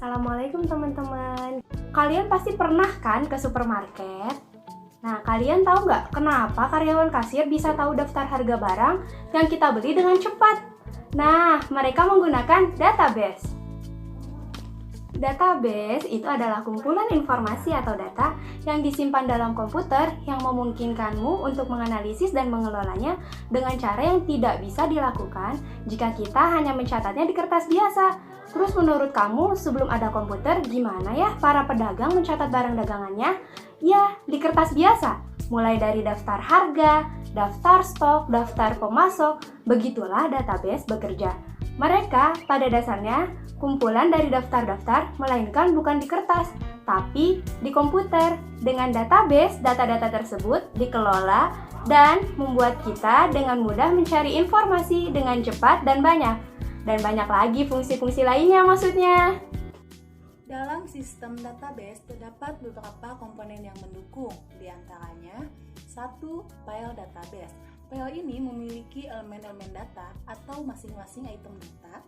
Assalamualaikum teman-teman. Kalian pasti pernah kan ke supermarket? Nah, kalian tahu nggak kenapa karyawan kasir bisa tahu daftar harga barang yang kita beli dengan cepat? Nah, mereka menggunakan database. Database itu adalah kumpulan informasi atau data yang disimpan dalam komputer yang memungkinkanmu untuk menganalisis dan mengelolanya dengan cara yang tidak bisa dilakukan jika kita hanya mencatatnya di kertas biasa. Terus menurut kamu sebelum ada komputer gimana ya para pedagang mencatat barang dagangannya? Ya, di kertas biasa. Mulai dari daftar harga, daftar stok, daftar pemasok, begitulah database bekerja. Mereka pada dasarnya kumpulan dari daftar-daftar, melainkan bukan di kertas, tapi di komputer. Dengan database, data-data tersebut dikelola dan membuat kita dengan mudah mencari informasi dengan cepat dan banyak. Dan banyak lagi fungsi-fungsi lainnya maksudnya. Dalam sistem database terdapat beberapa komponen yang mendukung, di antaranya 1. File database. File ini memiliki elemen-elemen data atau masing-masing item data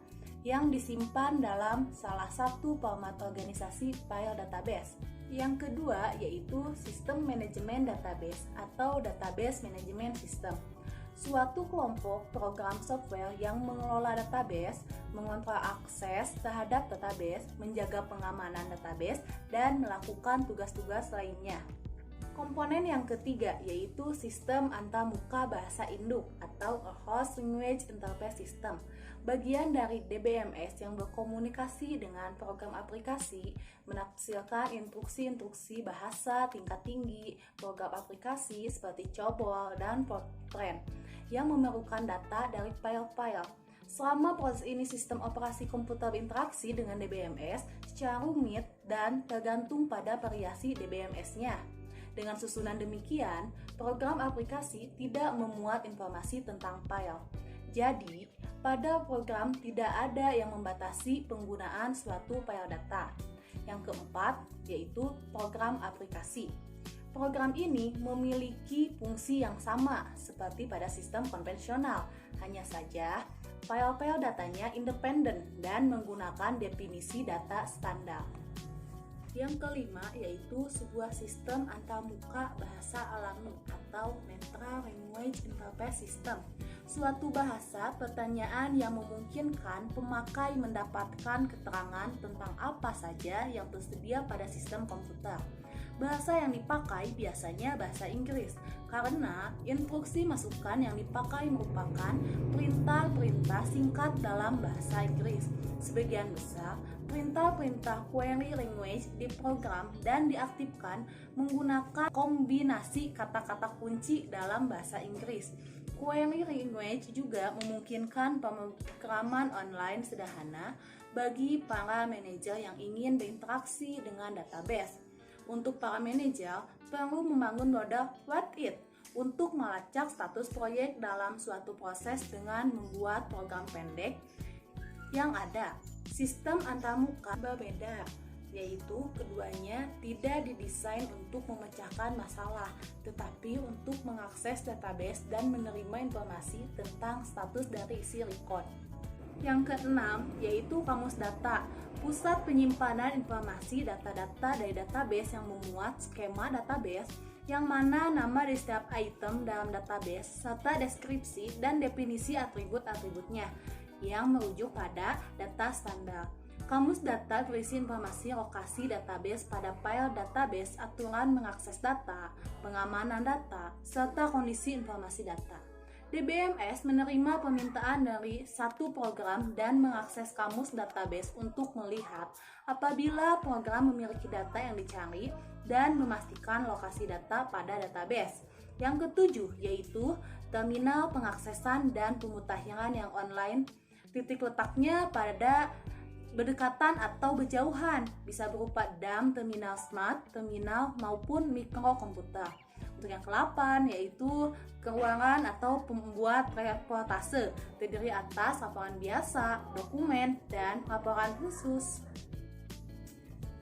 yang disimpan dalam salah satu format organisasi file database. Yang kedua yaitu sistem manajemen database atau database management system. Suatu kelompok program software yang mengelola database, mengontrol akses terhadap database, menjaga pengamanan database, dan melakukan tugas-tugas lainnya. Komponen yang ketiga yaitu sistem antarmuka bahasa induk atau a Host Language Interface System. Bagian dari DBMS yang berkomunikasi dengan program aplikasi, menafsirkan instruksi-instruksi bahasa tingkat tinggi, program aplikasi seperti COBOL dan Fortran yang memerlukan data dari file-file. Selama proses ini sistem operasi komputer berinteraksi dengan DBMS secara rumit dan tergantung pada variasi DBMS-nya. Dengan susunan demikian, program aplikasi tidak memuat informasi tentang file. Jadi, pada program tidak ada yang membatasi penggunaan suatu file data. Yang keempat, yaitu program aplikasi. Program ini memiliki fungsi yang sama seperti pada sistem konvensional, hanya saja file-file datanya independen dan menggunakan definisi data standar. Yang kelima yaitu sebuah sistem antarmuka bahasa alami atau Natural Language Interface System. Suatu bahasa pertanyaan yang memungkinkan pemakai mendapatkan keterangan tentang apa saja yang tersedia pada sistem komputer. Bahasa yang dipakai biasanya bahasa Inggris, karena instruksi masukan yang dipakai merupakan perintah-perintah singkat dalam bahasa Inggris. Sebagian besar, perintah-perintah query language diprogram dan diaktifkan menggunakan kombinasi kata-kata kunci dalam bahasa Inggris. Query language juga memungkinkan pemrograman online sederhana bagi para manajer yang ingin berinteraksi dengan database. Untuk para manajer, perlu membangun model what it untuk melacak status proyek dalam suatu proses dengan membuat program pendek yang ada. Sistem antarmuka berbeda, yaitu keduanya tidak didesain untuk memecahkan masalah, tetapi untuk mengakses database dan menerima informasi tentang status dari isi record. Yang keenam, yaitu kamus data, pusat penyimpanan informasi data-data dari database yang memuat skema database, yang mana nama di setiap item dalam database, serta deskripsi dan definisi atribut-atributnya, yang merujuk pada data standar. Kamus data berisi informasi lokasi database pada file database, aturan mengakses data, pengamanan data, serta kondisi informasi data. DBMS menerima permintaan dari satu program dan mengakses kamus database untuk melihat apabila program memiliki data yang dicari dan memastikan lokasi data pada database. Yang ketujuh yaitu terminal pengaksesan dan pemutakhiran yang online. Titik letaknya pada berdekatan atau berjauhan, bisa berupa DAM, terminal smart, terminal maupun mikrokomputer. Untuk yang ke-8 yaitu keuangan atau pembuat reportase, terdiri atas laporan biasa, dokumen, dan laporan khusus.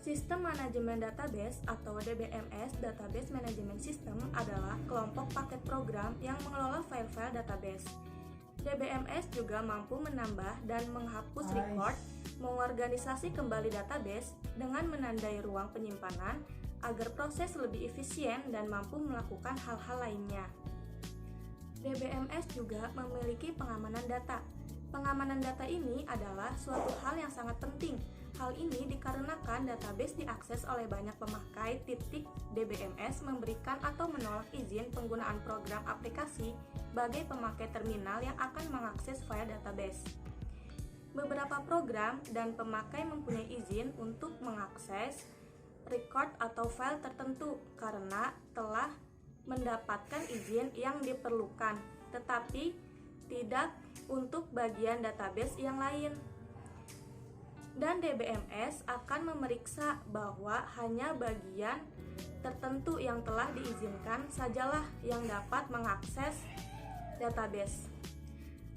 Sistem manajemen database atau DBMS (Database Management System) adalah kelompok paket program yang mengelola file-file database. DBMS juga mampu menambah dan menghapus record, mengorganisasi kembali database dengan menandai ruang penyimpanan agar proses lebih efisien dan mampu melakukan hal-hal lainnya. DBMS juga memiliki pengamanan data. Pengamanan data ini adalah suatu hal yang sangat penting. Hal ini dikarenakan database diakses oleh banyak pemakai. DBMS memberikan atau menolak izin penggunaan program aplikasi bagi pemakai terminal yang akan mengakses file database. Beberapa program dan pemakai mempunyai izin untuk mengakses record atau file tertentu karena telah mendapatkan izin yang diperlukan, tetapi tidak untuk bagian database yang lain. Dan DBMS akan memeriksa bahwa hanya bagian tertentu yang telah diizinkan sajalah yang dapat mengakses database.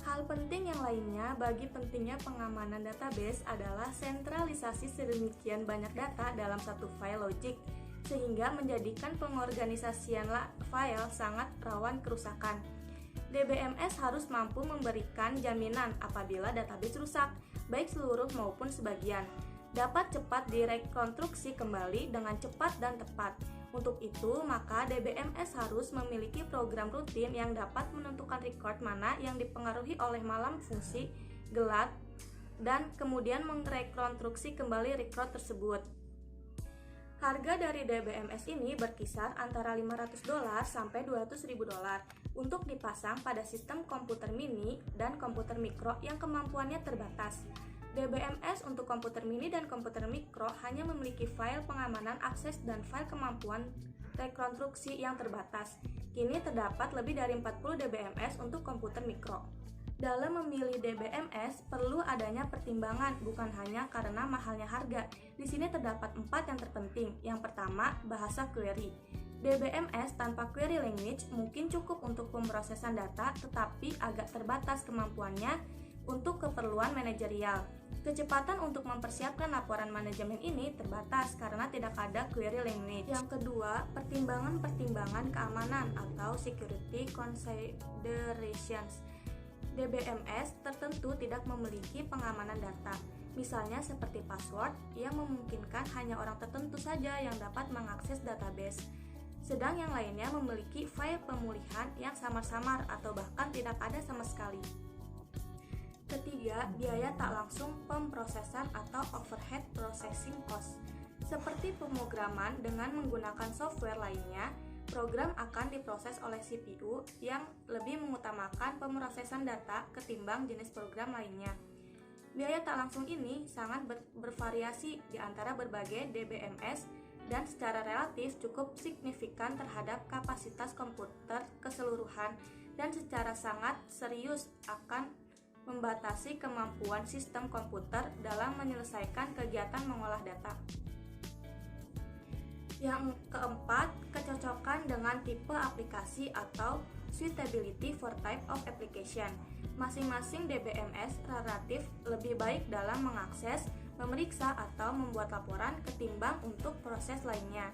Hal penting yang lainnya bagi pentingnya pengamanan database adalah sentralisasi sedemikian banyak data dalam satu file logik, sehingga menjadikan pengorganisasian file sangat rawan kerusakan. DBMS harus mampu memberikan jaminan apabila database rusak, baik seluruh maupun sebagian, dapat cepat direkonstruksi kembali dengan cepat dan tepat. Untuk itu, maka DBMS harus memiliki program rutin yang dapat menentukan record mana yang dipengaruhi oleh malam fungsi gelap dan kemudian merekonstruksi kembali record tersebut. Harga dari DBMS ini berkisar antara $500 sampai $200.000 untuk dipasang pada sistem komputer mini dan komputer mikro yang kemampuannya terbatas. DBMS untuk komputer mini dan komputer mikro hanya memiliki file pengamanan akses dan file kemampuan rekonstruksi yang terbatas. Kini terdapat lebih dari 40 DBMS untuk komputer mikro. Dalam memilih DBMS perlu adanya pertimbangan, bukan hanya karena mahalnya harga. Di sini terdapat 4 yang terpenting. Yang pertama, bahasa query. DBMS tanpa query language mungkin cukup untuk pemrosesan data, tetapi agak terbatas kemampuannya untuk keperluan manajerial. Kecepatan untuk mempersiapkan laporan manajemen ini terbatas karena tidak ada query language. Yang kedua, pertimbangan-pertimbangan keamanan atau security considerations. DBMS tertentu tidak memiliki pengamanan data, misalnya seperti password yang memungkinkan hanya orang tertentu saja yang dapat mengakses database, sedang yang lainnya memiliki file pemulihan yang samar-samar atau bahkan tidak ada sama sekali. Ketiga, biaya tak langsung pemrosesan atau overhead processing cost. Seperti pemrograman dengan menggunakan software lainnya, program akan diproses oleh CPU yang lebih mengutamakan pemrosesan data ketimbang jenis program lainnya. Biaya tak langsung ini sangat bervariasi di antara berbagai DBMS dan secara relatif cukup signifikan terhadap kapasitas komputer keseluruhan dan secara sangat serius akan membatasi kemampuan sistem komputer dalam menyelesaikan kegiatan mengolah data. Yang keempat, kecocokan dengan tipe aplikasi atau suitability for type of application. Masing-masing DBMS relatif lebih baik dalam mengakses, memeriksa, atau membuat laporan ketimbang untuk proses lainnya.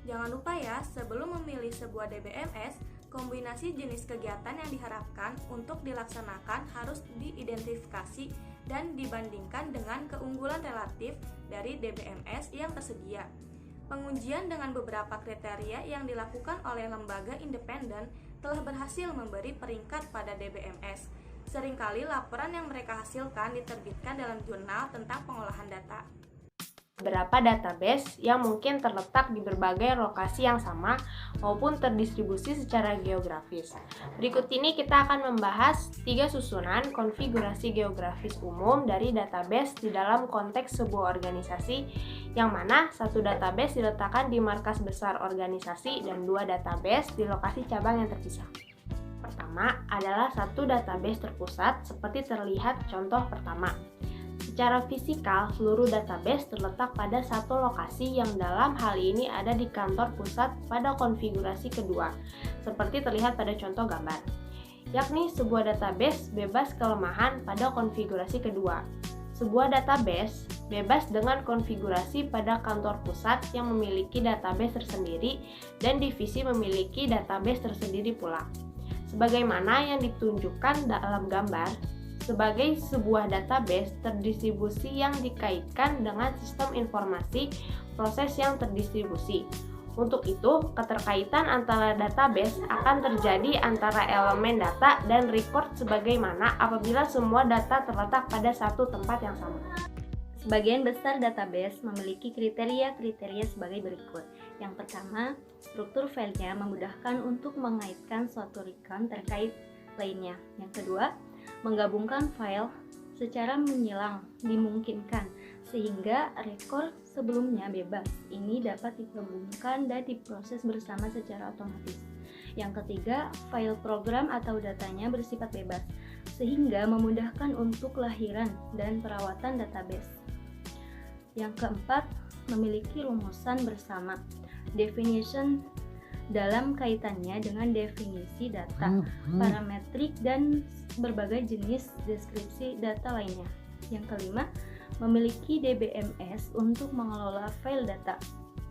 Jangan lupa ya, sebelum memilih sebuah DBMS, kombinasi jenis kegiatan yang diharapkan untuk dilaksanakan harus diidentifikasi dan dibandingkan dengan keunggulan relatif dari DBMS yang tersedia. Pengujian dengan beberapa kriteria yang dilakukan oleh lembaga independen telah berhasil memberi peringkat pada DBMS. Seringkali laporan yang mereka hasilkan diterbitkan dalam jurnal tentang pengolahan data. Beberapa database yang mungkin terletak di berbagai lokasi yang sama maupun terdistribusi secara geografis. Berikut ini kita akan membahas 3 susunan konfigurasi geografis umum dari database di dalam konteks sebuah organisasi, yang mana satu database diletakkan di markas besar organisasi dan 2 database di lokasi cabang yang terpisah. Pertama adalah satu database terpusat seperti terlihat contoh pertama. Secara fisikal, seluruh database terletak pada satu lokasi yang dalam hal ini ada di kantor pusat pada konfigurasi kedua, seperti terlihat pada contoh gambar. Yakni sebuah database bebas kelemahan pada konfigurasi kedua. Sebuah database bebas dengan konfigurasi pada kantor pusat yang memiliki database tersendiri dan divisi memiliki database tersendiri pula. Sebagaimana yang ditunjukkan dalam gambar, sebagai sebuah database terdistribusi yang dikaitkan dengan sistem informasi proses yang terdistribusi. Untuk itu, keterkaitan antara database akan terjadi antara elemen data dan record sebagaimana apabila semua data terletak pada satu tempat yang sama. Sebagian besar database memiliki kriteria-kriteria sebagai berikut. Yang pertama, struktur filenya memudahkan untuk mengaitkan suatu record terkait lainnya. Yang kedua, menggabungkan file secara menyilang dimungkinkan sehingga rekor sebelumnya bebas ini dapat digabungkan dan diproses bersama secara otomatis. Yang ketiga, file program atau datanya bersifat bebas sehingga memudahkan untuk lahiran dan perawatan database. Yang keempat, memiliki rumusan bersama definition dalam kaitannya dengan definisi data, parametrik, dan berbagai jenis deskripsi data lainnya. Yang kelima, memiliki DBMS untuk mengelola file data.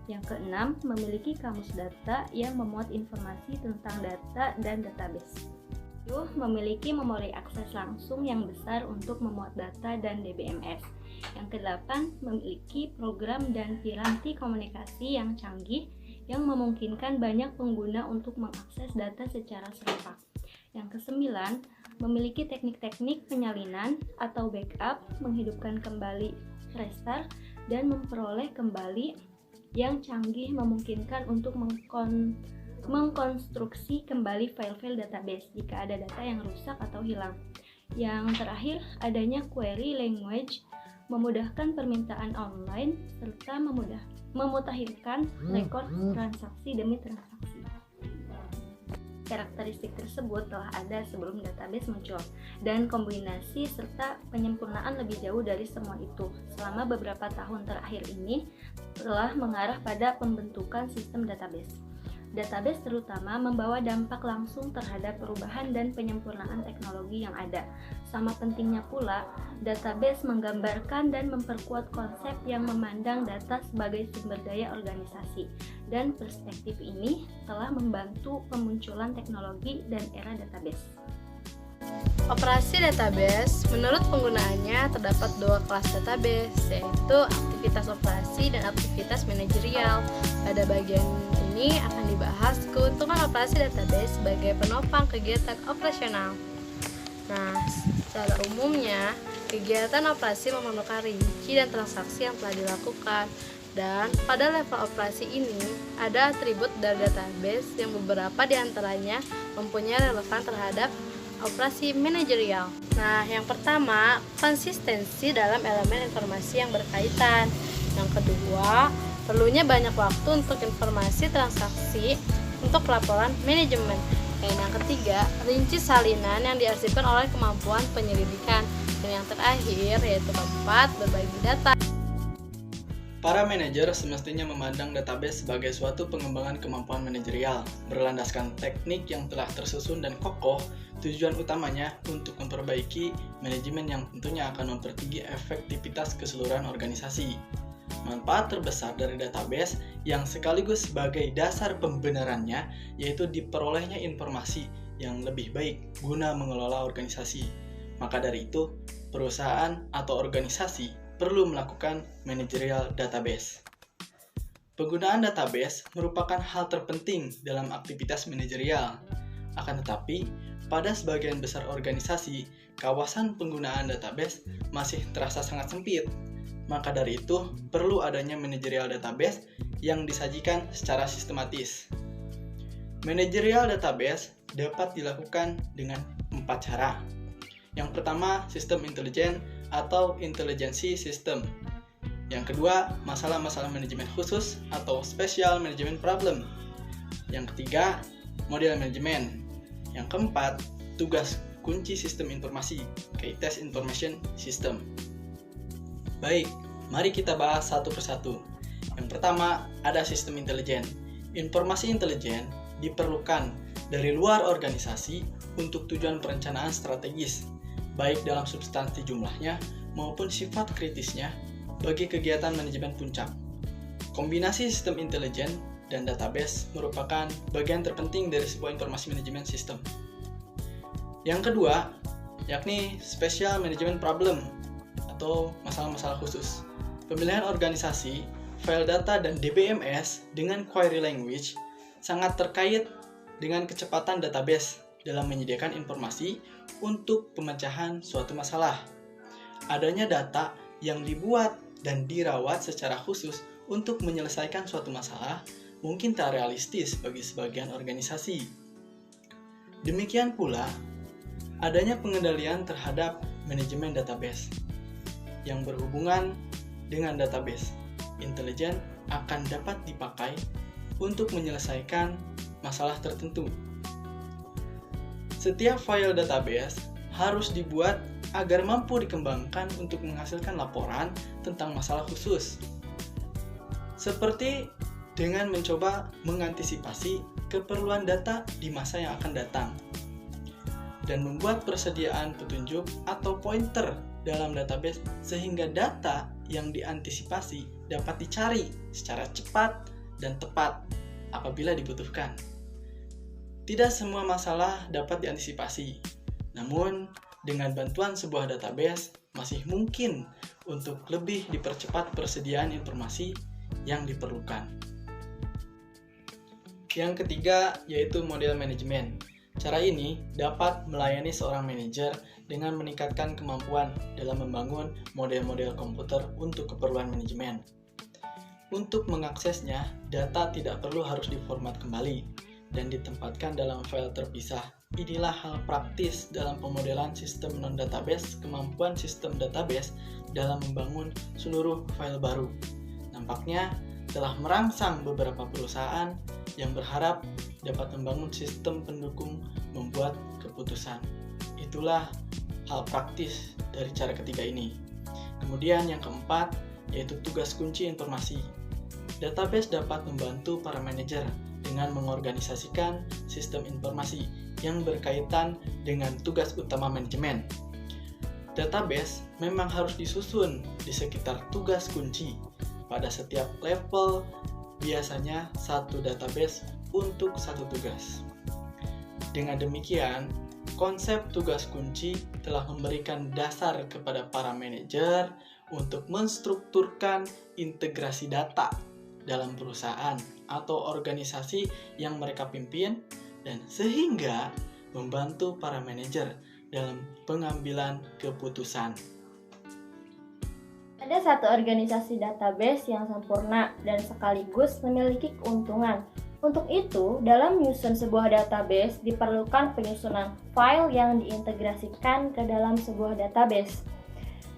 Yang keenam, memiliki kamus data yang memuat informasi tentang data dan database. Memiliki memori akses langsung yang besar untuk memuat data dan DBMS. Yang kedelapan, memiliki program dan piranti komunikasi yang canggih yang memungkinkan banyak pengguna untuk mengakses data secara serempak. Yang kesembilan, memiliki teknik-teknik penyalinan atau backup, menghidupkan kembali, restart, dan memperoleh kembali yang canggih memungkinkan untuk mengkonstruksi kembali file-file database jika ada data yang rusak atau hilang. Yang terakhir, adanya query language memudahkan permintaan online serta memutakhirkan rekor transaksi demi transaksi. Karakteristik tersebut telah ada sebelum database muncul, dan kombinasi serta penyempurnaan lebih jauh dari semua itu selama beberapa tahun terakhir ini telah mengarah pada pembentukan sistem database. Database terutama membawa dampak langsung terhadap perubahan dan penyempurnaan teknologi yang ada. Sama pentingnya pula, database menggambarkan dan memperkuat konsep yang memandang data sebagai sumber daya organisasi. Dan perspektif ini telah membantu pemunculan teknologi dan era database. Operasi database, menurut penggunaannya terdapat dua kelas database, yaitu aktivitas operasi dan aktivitas manajerial. Pada bagian ini akan dibahas keuntungan operasi database sebagai penopang kegiatan operasional. Nah, secara umumnya, kegiatan operasi memerlukan rinci dan transaksi yang telah dilakukan. Dan pada level operasi ini, ada atribut dari database yang beberapa diantaranya mempunyai relevan terhadap operasi manajerial. Nah, yang pertama, konsistensi dalam elemen informasi yang berkaitan. Yang kedua, perlunya banyak waktu untuk informasi transaksi untuk laporan manajemen. Dan yang ketiga, rinci salinan yang diarsipkan oleh kemampuan penyelidikan. Dan yang terakhir, yaitu keempat, berbagi data. Para manajer semestinya memandang database sebagai suatu pengembangan kemampuan manajerial, berlandaskan teknik yang telah tersusun dan kokoh. Tujuan utamanya untuk memperbaiki manajemen yang tentunya akan mempertinggi efektivitas keseluruhan organisasi. Manfaat terbesar dari database yang sekaligus sebagai dasar pembenarannya yaitu diperolehnya informasi yang lebih baik guna mengelola organisasi. Maka dari itu, perusahaan atau organisasi perlu melakukan managerial database. Penggunaan database merupakan hal terpenting dalam aktivitas manajerial. Akan tetapi, pada sebagian besar organisasi, kawasan penggunaan database masih terasa sangat sempit. Maka dari itu, perlu adanya managerial database yang disajikan secara sistematis. Managerial database dapat dilakukan dengan 4 cara. Yang pertama, sistem intelijen atau intelligency system. Yang kedua, masalah-masalah manajemen khusus atau special management problem. Yang ketiga, model manajemen. Yang keempat, tugas kunci sistem informasi, KITS Information System. Baik, mari kita bahas satu persatu. Yang pertama, ada sistem intelijen. Informasi intelijen diperlukan dari luar organisasi untuk tujuan perencanaan strategis, baik dalam substansi jumlahnya maupun sifat kritisnya bagi kegiatan manajemen puncak. Kombinasi sistem intelijen dan database merupakan bagian terpenting dari sebuah informasi manajemen sistem. Yang kedua, yakni Special Management Problem atau masalah-masalah khusus. Pemilihan organisasi, file data, dan DBMS dengan query language sangat terkait dengan kecepatan database dalam menyediakan informasi untuk pemecahan suatu masalah. Adanya data yang dibuat dan dirawat secara khusus untuk menyelesaikan suatu masalah mungkin tak realistis bagi sebagian organisasi. Demikian pula, adanya pengendalian terhadap manajemen database yang berhubungan dengan database intelijen akan dapat dipakai untuk menyelesaikan masalah tertentu. Setiap file database harus dibuat agar mampu dikembangkan untuk menghasilkan laporan tentang masalah khusus. Seperti dengan mencoba mengantisipasi keperluan data di masa yang akan datang dan membuat persediaan petunjuk atau pointer dalam database sehingga data yang diantisipasi dapat dicari secara cepat dan tepat apabila dibutuhkan. Tidak semua masalah dapat diantisipasi, namun dengan bantuan sebuah database masih mungkin untuk lebih dipercepat persediaan informasi yang diperlukan. Yang ketiga yaitu model manajemen. Cara ini dapat melayani seorang manajer dengan meningkatkan kemampuan dalam membangun model-model komputer untuk keperluan manajemen. Untuk mengaksesnya, data tidak perlu harus diformat kembali dan ditempatkan dalam file terpisah. Inilah hal praktis dalam pemodelan sistem non-database, kemampuan sistem database dalam membangun seluruh file baru. Nampaknya telah merangsang beberapa perusahaan yang berharap dapat membangun sistem pendukung membuat keputusan. Itulah hal praktis dari cara ketiga ini. Kemudian yang keempat yaitu tugas kunci informasi. Database dapat membantu para manajer dengan mengorganisasikan sistem informasi yang berkaitan dengan tugas utama manajemen. Database memang harus disusun di sekitar tugas kunci pada setiap level, biasanya satu database untuk satu tugas. Dengan demikian, konsep tugas kunci telah memberikan dasar kepada para manajer untuk menstrukturkan integrasi data dalam perusahaan atau organisasi yang mereka pimpin dan sehingga membantu para manajer dalam pengambilan keputusan. Ada satu organisasi database yang sempurna dan sekaligus memiliki keuntungan. Untuk itu, dalam menyusun sebuah database diperlukan penyusunan file yang diintegrasikan ke dalam sebuah database.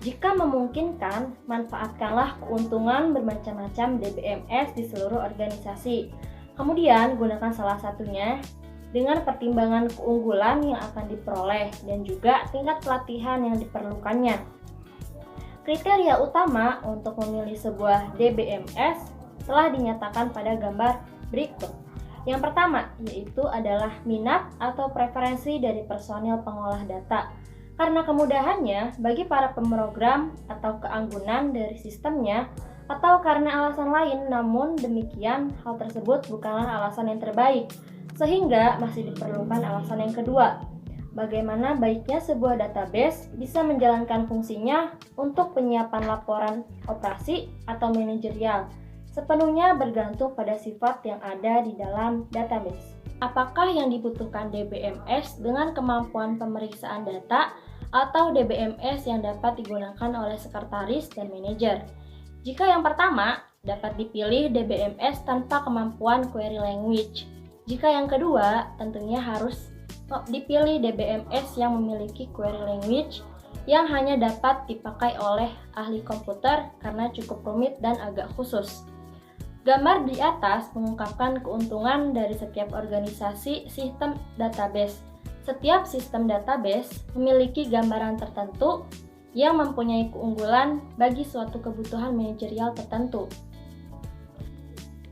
Jika memungkinkan, manfaatkanlah keuntungan bermacam-macam DBMS di seluruh organisasi. Kemudian, gunakan salah satunya dengan pertimbangan keunggulan yang akan diperoleh dan juga tingkat pelatihan yang diperlukannya. Kriteria utama untuk memilih sebuah DBMS telah dinyatakan pada gambar berikut. Yang pertama yaitu adalah minat atau preferensi dari personil pengolah data. Karena kemudahannya bagi para pemrogram atau keanggunan dari sistemnya atau karena alasan lain, namun demikian hal tersebut bukanlah alasan yang terbaik, sehingga masih diperlukan alasan yang kedua. Bagaimana baiknya sebuah database bisa menjalankan fungsinya untuk penyiapan laporan operasi atau manajerial, sepenuhnya bergantung pada sifat yang ada di dalam database. Apakah yang dibutuhkan DBMS dengan kemampuan pemeriksaan data atau DBMS yang dapat digunakan oleh sekretaris dan manajer? Jika yang pertama, dapat dipilih DBMS tanpa kemampuan query language. Jika yang kedua, tentunya harus dipilih DBMS yang memiliki query language yang hanya dapat dipakai oleh ahli komputer karena cukup rumit dan agak khusus. Gambar di atas mengungkapkan keuntungan dari setiap organisasi sistem database. Setiap sistem database memiliki gambaran tertentu yang mempunyai keunggulan bagi suatu kebutuhan manajerial tertentu.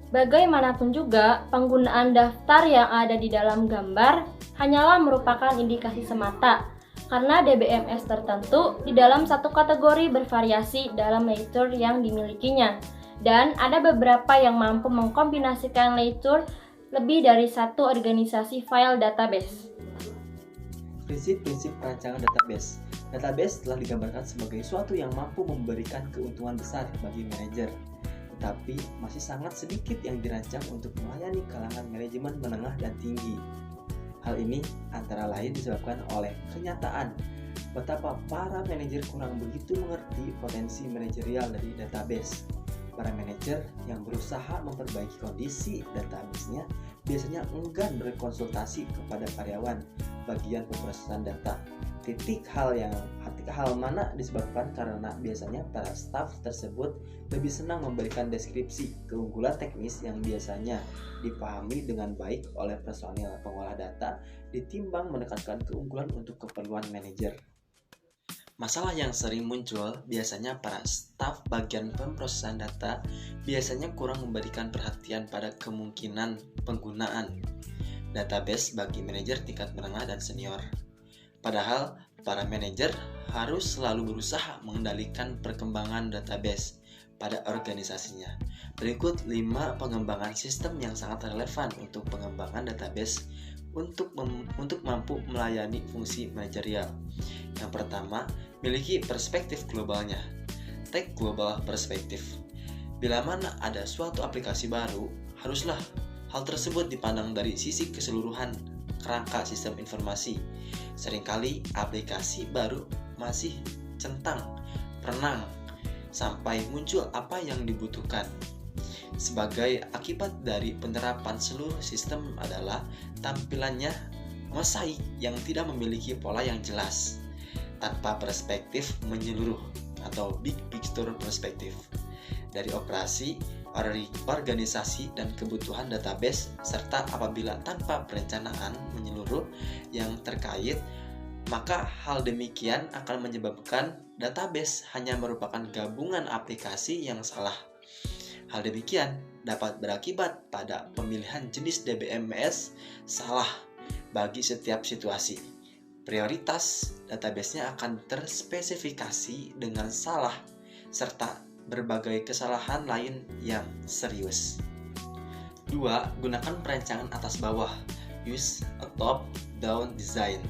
Bagaimanapun juga, penggunaan daftar yang ada di dalam gambar hanyalah merupakan indikasi semata, karena DBMS tertentu di dalam satu kategori bervariasi dalam layer yang dimilikinya, dan ada beberapa yang mampu mengkombinasikan layer lebih dari satu organisasi file database. Prinsip-prinsip perancangan database. Database telah digambarkan sebagai suatu yang mampu memberikan keuntungan besar bagi manajer, tetapi masih sangat sedikit yang dirancang untuk melayani kalangan manajemen menengah dan tinggi. Hal ini antara lain disebabkan oleh kenyataan betapa para manajer kurang begitu mengerti potensi manajerial dari database. Para manajer yang berusaha memperbaiki kondisi database-nya biasanya enggan berkonsultasi kepada karyawan bagian pemrosesan data. Hal mana disebabkan karena biasanya para staf tersebut lebih senang memberikan deskripsi keunggulan teknis yang biasanya dipahami dengan baik oleh personil pengolah data ditimbang menekankan keunggulan untuk keperluan manajer. Masalah yang sering muncul biasanya para staf bagian pemrosesan data biasanya kurang memberikan perhatian pada kemungkinan penggunaan database bagi manajer tingkat menengah dan senior. Padahal para manajer harus selalu berusaha mengendalikan perkembangan database pada organisasinya. Berikut 5 pengembangan sistem yang sangat relevan untuk pengembangan database untuk mampu melayani fungsi manajerial. Yang pertama, miliki perspektif globalnya. Take global perspektif. Bila mana ada suatu aplikasi baru, haruslah hal tersebut dipandang dari sisi keseluruhan kerangka sistem informasi. Seringkali aplikasi baru masih centang, perenang, sampai muncul apa yang dibutuhkan. Sebagai akibat dari penerapan seluruh sistem adalah tampilannya mosaik yang tidak memiliki pola yang jelas, tanpa perspektif menyeluruh atau big picture perspektif dari operasi, organisasi, dan kebutuhan database, serta apabila tanpa perencanaan menyeluruh yang terkait, maka hal demikian akan menyebabkan database hanya merupakan gabungan aplikasi yang salah. Hal demikian dapat berakibat pada pemilihan jenis DBMS salah bagi setiap situasi. Prioritas database-nya akan terspesifikasi dengan salah, serta berbagai kesalahan lain yang serius. 2. Gunakan perancangan atas bawah. Use a top-down design.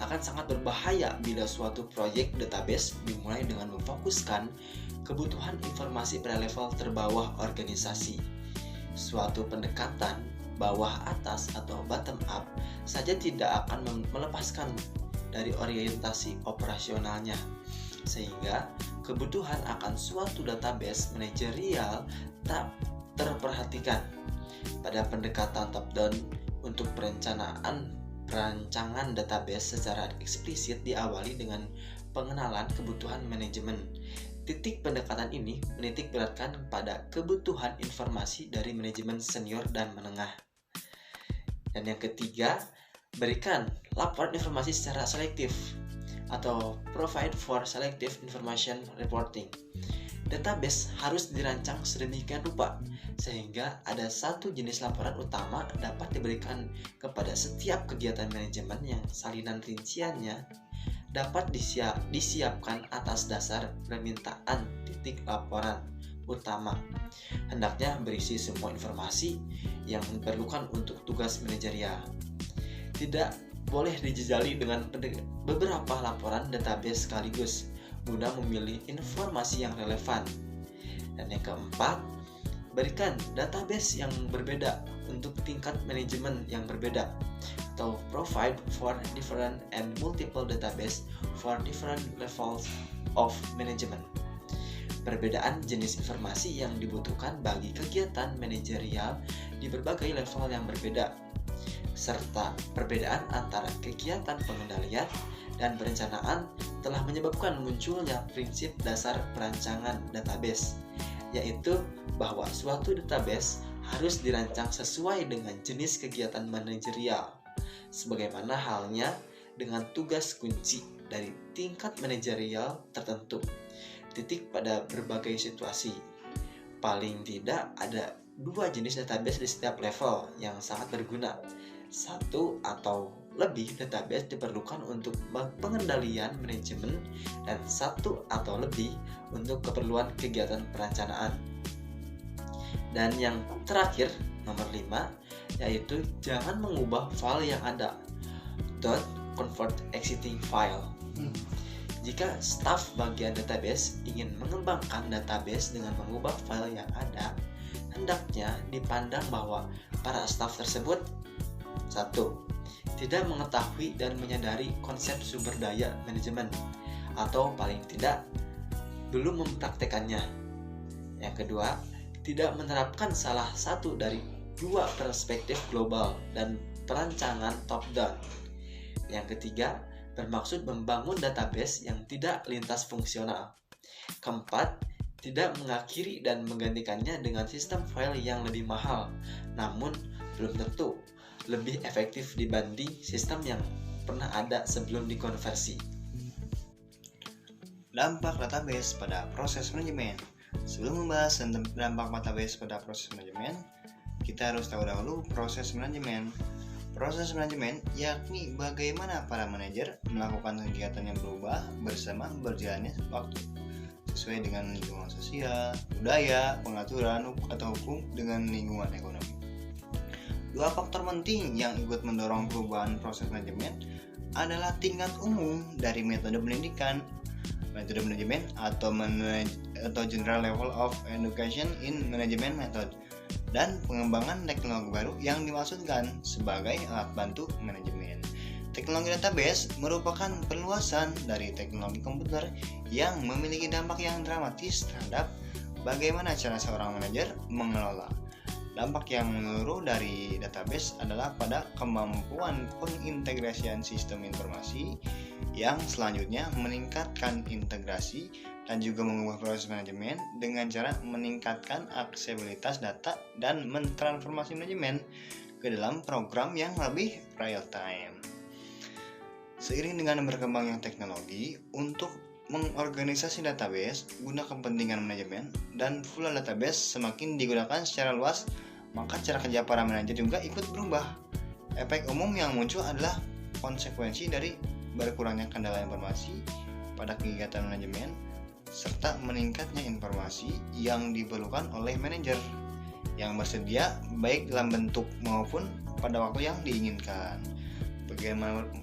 Akan sangat berbahaya bila suatu proyek database dimulai dengan memfokuskan kebutuhan informasi pada level terbawah organisasi. Suatu pendekatan bawah atas atau bottom up saja tidak akan melepaskan dari orientasi operasionalnya, sehingga kebutuhan akan suatu database manajerial tak terperhatikan. Pada pendekatan top down untuk perancangan database secara eksplisit diawali dengan pengenalan kebutuhan manajemen. Titik pendekatan ini menitik beratkan pada kebutuhan informasi dari manajemen senior dan menengah. Dan yang ketiga, berikan laporan informasi secara selektif atau provide for selective information reporting. Database harus dirancang sedemikian rupa sehingga ada satu jenis laporan utama dapat diberikan kepada setiap kegiatan manajemen yang salinan rinciannya dapat disiapkan atas dasar permintaan titik laporan utama. Hendaknya berisi semua informasi yang diperlukan untuk tugas manajerial. Tidak boleh dijejali dengan beberapa laporan database sekaligus guna memilih informasi yang relevan. Dan yang keempat, berikan database yang berbeda untuk tingkat manajemen yang berbeda, atau provide for different and multiple database for different levels of management. Perbedaan jenis informasi yang dibutuhkan bagi kegiatan manajerial di berbagai level yang berbeda, serta perbedaan antara kegiatan pengendalian dan perencanaan telah menyebabkan munculnya prinsip dasar perancangan database, yaitu bahwa suatu database harus dirancang sesuai dengan jenis kegiatan manajerial, sebagaimana halnya dengan tugas kunci dari tingkat manajerial tertentu. Titik pada berbagai situasi. Paling tidak ada 2 jenis database di setiap level yang sangat berguna. 1 atau lebih database diperlukan untuk pengendalian manajemen dan 1 atau lebih untuk keperluan kegiatan perencanaan. Dan yang terakhir, nomor 5, yaitu jangan mengubah file yang ada. Don't convert existing file. Jika staf bagian database ingin mengembangkan database dengan mengubah file yang ada, hendaknya dipandang bahwa para staf tersebut 1. Tidak mengetahui dan menyadari konsep sumber daya manajemen, atau paling tidak belum mempraktekannya. Yang kedua, tidak menerapkan salah satu dari dua perspektif global dan perancangan top-down. Yang ketiga, bermaksud membangun database yang tidak lintas fungsional. Keempat, tidak mengakhiri dan menggantikannya dengan sistem file yang lebih mahal, namun belum tentu lebih efektif dibanding sistem yang pernah ada sebelum dikonversi. Dampak database pada proses manajemen. Sebelum membahas dampak database pada proses manajemen, kita harus tahu dahulu proses manajemen. Proses manajemen yakni bagaimana para manajer melakukan kegiatan yang berubah bersama berjalannya waktu sesuai dengan lingkungan sosial, budaya, pengaturan atau hukum dengan lingkungan ekonomi. Dua faktor penting yang ikut mendorong perubahan proses manajemen adalah tingkat umum dari metode pendidikan, metode manajemen atau general level of education in management method, dan pengembangan teknologi baru yang dimaksudkan sebagai alat bantu manajemen. Teknologi database merupakan perluasan dari teknologi komputer yang memiliki dampak yang dramatis terhadap bagaimana cara seorang manajer mengelola. Dampak yang menyeluruh dari database adalah pada kemampuan pengintegrasian sistem informasi yang selanjutnya meningkatkan integrasi dan juga mengubah proses manajemen dengan cara meningkatkan aksesibilitas data dan mentransformasi manajemen ke dalam program yang lebih real time. Seiring dengan berkembangnya teknologi untuk mengorganisasi database guna kepentingan manajemen dan pula database semakin digunakan secara luas, maka cara kerja para manajer juga ikut berubah. Efek umum yang muncul adalah konsekuensi dari berkurangnya kendala informasi pada kegiatan manajemen serta meningkatnya informasi yang diperlukan oleh manajer yang bersedia baik dalam bentuk maupun pada waktu yang diinginkan.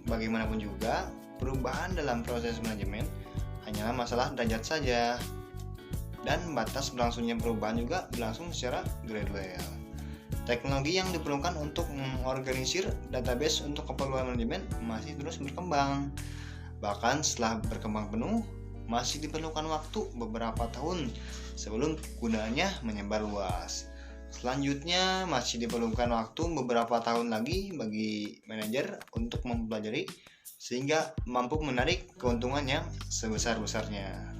Bagaimanapun juga, perubahan dalam proses manajemen hanyalah masalah derajat saja, dan batas berlangsungnya perubahan juga berlangsung secara gradual. Teknologi yang diperlukan untuk mengorganisir database untuk keperluan manajemen masih terus berkembang. Bahkan setelah berkembang penuh, masih diperlukan waktu beberapa tahun sebelum gunanya menyebar luas. Selanjutnya, masih diperlukan waktu beberapa tahun lagi bagi manajer untuk mempelajari sehingga mampu menarik keuntungannya sebesar-besarnya.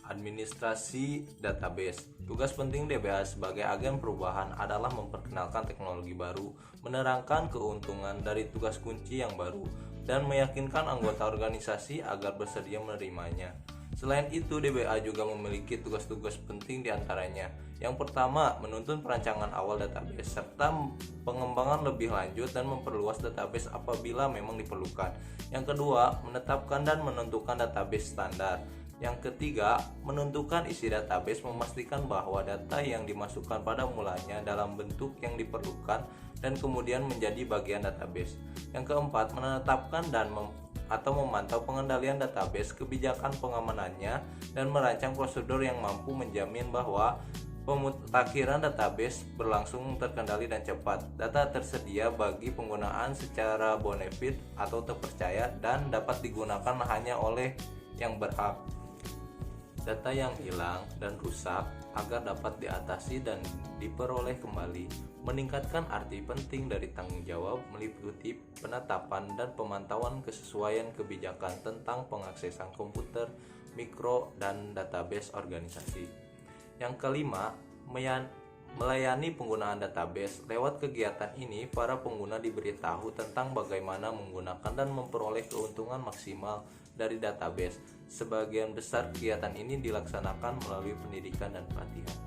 Administrasi database. Tugas penting DBA sebagai agen perubahan adalah memperkenalkan teknologi baru, menerangkan keuntungan dari tugas kunci yang baru, dan meyakinkan anggota organisasi agar bersedia menerimanya. Selain itu, DBA juga memiliki tugas-tugas penting diantaranya. Yang pertama, menuntun perancangan awal database, serta pengembangan lebih lanjut dan memperluas database apabila memang diperlukan. Yang kedua, menetapkan dan menentukan database standar. Yang ketiga, menentukan isi database, memastikan bahwa data yang dimasukkan pada mulanya dalam bentuk yang diperlukan dan kemudian menjadi bagian database. Yang keempat, menetapkan atau memantau pengendalian database, kebijakan pengamanannya, dan merancang prosedur yang mampu menjamin bahwa pemutakhiran database berlangsung terkendali dan cepat. Data tersedia bagi penggunaan secara bonafide atau terpercaya dan dapat digunakan hanya oleh yang berhak. Data yang hilang dan rusak agar dapat diatasi dan diperoleh kembali. Meningkatkan arti penting dari tanggung jawab meliputi penetapan dan pemantauan kesesuaian kebijakan tentang pengaksesan komputer, mikro, dan database organisasi. Yang kelima, melayani penggunaan database. Lewat kegiatan ini, para pengguna diberitahu tentang bagaimana menggunakan dan memperoleh keuntungan maksimal dari database. Sebagian besar kegiatan ini dilaksanakan melalui pendidikan dan pelatihan.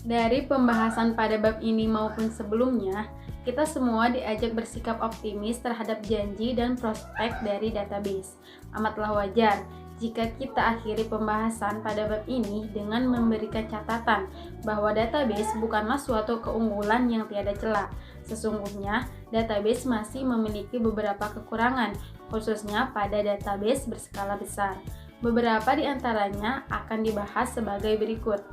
Dari pembahasan pada bab ini maupun sebelumnya, kita semua diajak bersikap optimis terhadap janji dan prospek dari database. Amatlah wajar jika kita akhiri pembahasan pada bab ini dengan memberikan catatan bahwa database bukanlah suatu keunggulan yang tiada celah. Sesungguhnya, database masih memiliki beberapa kekurangan, khususnya pada database berskala besar. Beberapa di antaranya akan dibahas sebagai berikut.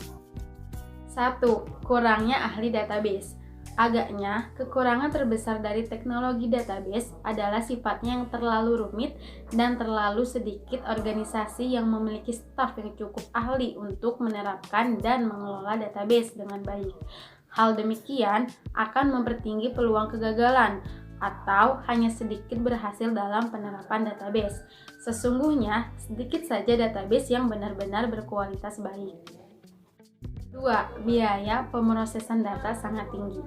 1. Kurangnya ahli database. Agaknya, kekurangan terbesar dari teknologi database adalah sifatnya yang terlalu rumit dan terlalu sedikit organisasi yang memiliki staf yang cukup ahli untuk menerapkan dan mengelola database dengan baik. Hal demikian akan mempertinggi peluang kegagalan atau hanya sedikit berhasil dalam penerapan database. Sesungguhnya, sedikit saja database yang benar-benar berkualitas baik. 2. Biaya pemrosesan data sangat tinggi.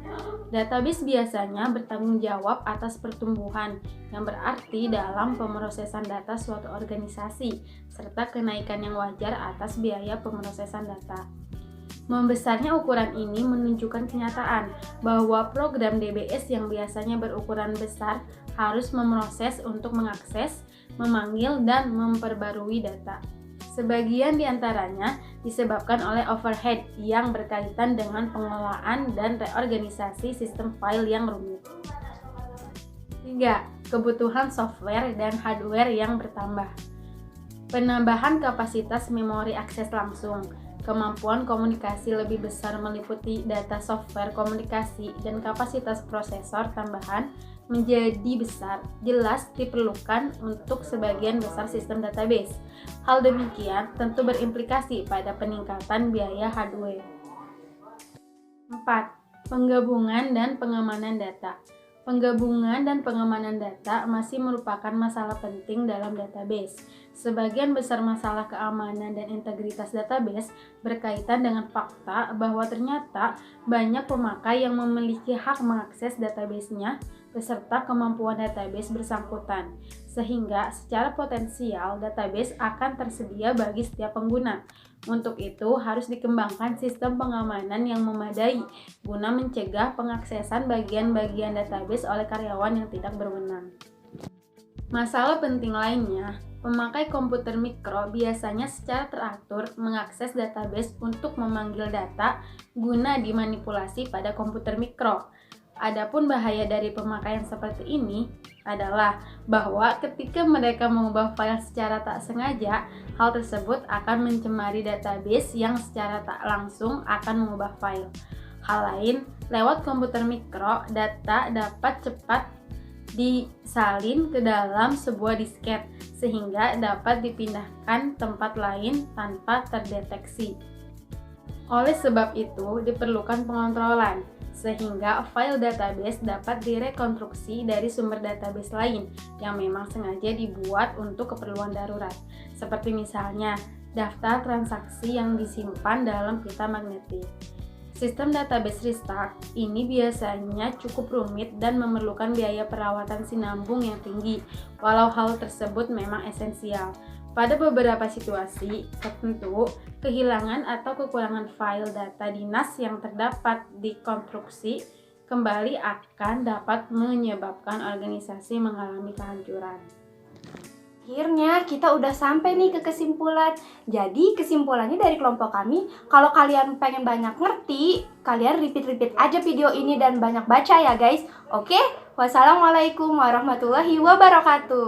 Database biasanya bertanggung jawab atas pertumbuhan, yang berarti dalam pemrosesan data suatu organisasi, serta kenaikan yang wajar atas biaya pemrosesan data. Membesarnya ukuran ini menunjukkan kenyataan bahwa program DBS yang biasanya berukuran besar harus memproses untuk mengakses, memanggil, dan memperbarui data. Sebagian di antaranya disebabkan oleh overhead yang berkaitan dengan pengelolaan dan reorganisasi sistem file yang rumit. 3. Kebutuhan software dan hardware yang bertambah. Penambahan kapasitas memori akses langsung, kemampuan komunikasi lebih besar meliputi data software komunikasi, dan kapasitas prosesor tambahan menjadi besar, jelas diperlukan untuk sebagian besar sistem database. Hal demikian tentu berimplikasi pada peningkatan biaya hardware. 4. Penggabungan dan pengamanan data. Penggabungan dan pengamanan data masih merupakan masalah penting dalam database. Sebagian besar masalah keamanan dan integritas database berkaitan dengan fakta bahwa ternyata banyak pemakai yang memiliki hak mengakses database-nya beserta kemampuan database bersangkutan, sehingga secara potensial database akan tersedia bagi setiap pengguna. Untuk itu, harus dikembangkan sistem pengamanan yang memadai guna mencegah pengaksesan bagian-bagian database oleh karyawan yang tidak berwenang. Masalah penting lainnya, pemakai komputer mikro biasanya secara teratur mengakses database untuk memanggil data guna dimanipulasi pada komputer mikro. Adapun bahaya dari pemakaian seperti ini adalah bahwa ketika mereka mengubah file secara tak sengaja, hal tersebut akan mencemari database yang secara tak langsung akan mengubah file. Hal lain, lewat komputer mikro, data dapat cepat disalin ke dalam sebuah disket sehingga dapat dipindahkan tempat lain tanpa terdeteksi. Oleh sebab itu, diperlukan pengontrolan sehingga file database dapat direkonstruksi dari sumber database lain yang memang sengaja dibuat untuk keperluan darurat, seperti misalnya daftar transaksi yang disimpan dalam pita magnetik. Sistem database restart ini biasanya cukup rumit dan memerlukan biaya perawatan sinambung yang tinggi, walau hal tersebut memang esensial. Pada beberapa situasi tertentu, kehilangan atau kekurangan file data dinas yang terdapat di konstruksi kembali akan dapat menyebabkan organisasi mengalami kehancuran. Akhirnya kita udah sampai nih ke kesimpulan. Jadi kesimpulannya dari kelompok kami, kalau kalian pengen banyak ngerti, kalian repeat aja video ini dan banyak baca ya guys. Oke, wassalamualaikum warahmatullahi wabarakatuh.